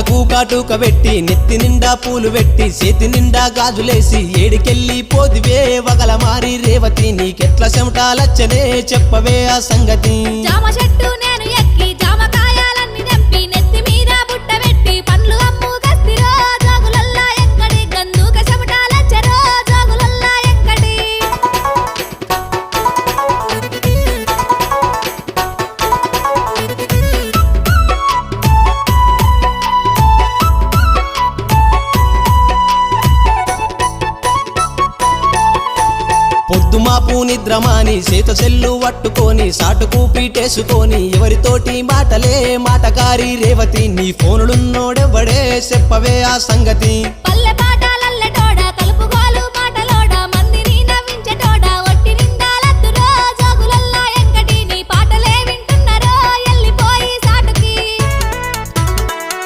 కళ్ళకు కాటుక పెట్టి నెత్తి నిండా పూలు పెట్టి చేతి నిండా గాజులేసి ఏడికెళ్ళి పోదివే వగల మారి రేవతి నీకెట్ల చెమటాలచ్చనే చెప్పవే ఆ సంగతి జామ చెట్టు నేను ఎక్కి జామకాయాలన్నీ తెంపి నెత్తి మీద బుట్ట పెట్టి పండ్లు అమ్ము గస్తిరో జోగులల్లా ఎక్కడి గందుక చెమటాలచ్చరో జోగులల్లా ఎక్కడి పొద్దుమాపు నిద్రమాని చేత సెల్లు పట్టుకొని సాటుకు పీటేసుకొని ఎవరితోటి మాటలే మాటకారి రేవతి నీ ఫోనులున్నోడెవ్వడే చెప్పవే ఆ సంగతి